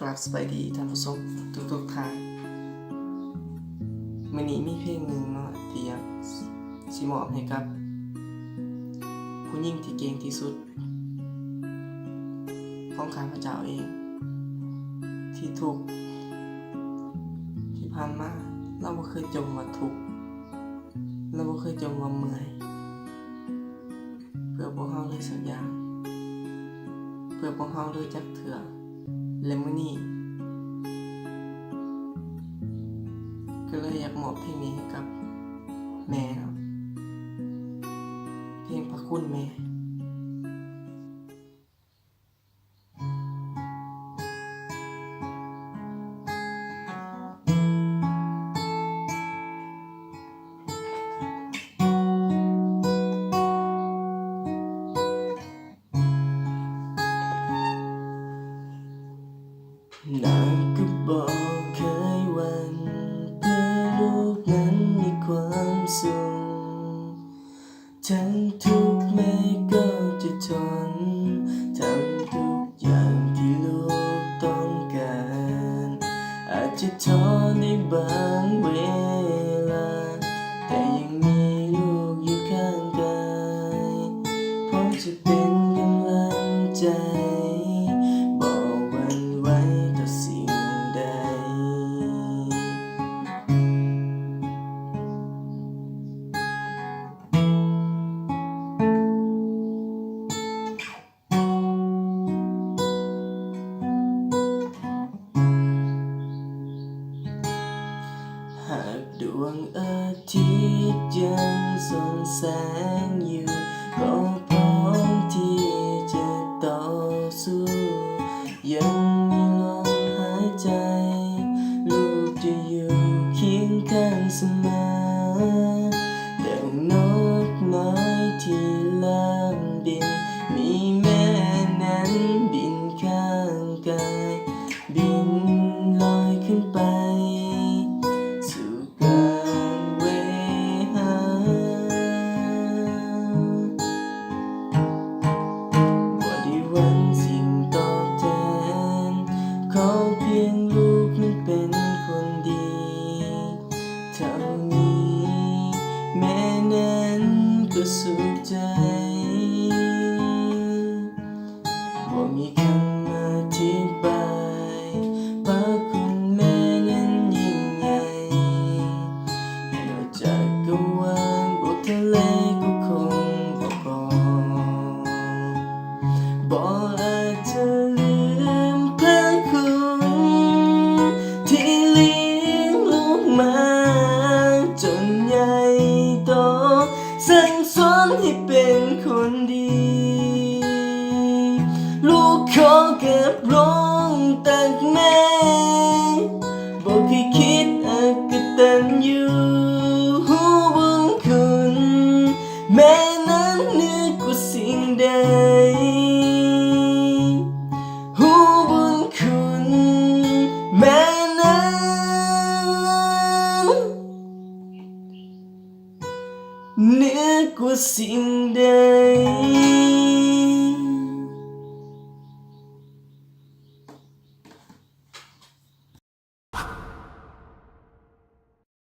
กราบสบายดีท่านผู้ชมทุกท่านมื้อนี้มีเพลงหนึ่งเนาะที่อยากสิมอบให้กับผู้หญิงที่เก่งที่สุดของข้าพเจ้าเองที่ทุกข์ที่ผ่านมาเราบ่เคยจมว่าทุกข์เราบ่เคยจมว่าเมื่อยเพื่อพวกเฮาเลยสักอย่างเพื่อพวกเฮาเลยจักเถื่อและมื้อนี้ก็เลยอยากมอบเพลงนี้ให้กับแม่เนาะเพลงพระคุณแม่นางก็บอกเคยหวั่นเพื่อลูกนั้นมีความสุขทั้งทุกข์แม่ก็จะทนทำทุกอย่างที่ลูกต้องการอาจจะท้อในบางเวลาแต่ยังมีลูกอยู่ข้างกายพร้อมจะเป็นกำลังใจหากดวงอาทิตย์ยังส่องแสงอยู่ก็พร้อมที่จะต่อสู้ยังมีลมหายใจลูกจะอยู่เคียงข้างเสมอดังนกน้อยที่ลำบินมีแม่นั้นบินข้างกายบินลอยขึ้นไปขอเพียงลูกนั้นเป็นคนดีเท่านี้แม่นั้นก็สุขใจบ่มีคำอธิบายพระคุณแม่นั้นยิ่งใหญ่นอกจากกวางบกทะเลก็คงบ่พอบ่อาจจะจนใหญ่โตสั่งสอนให้เป็นคนดีลูกขอเก็บลงตักแม่บอกให้คิดกตัญญูหูบุญคุณแม่นั้นเหนือกว่าสิ่งใดหูบุญคุณแม่เหนือกว่าสิ่งใด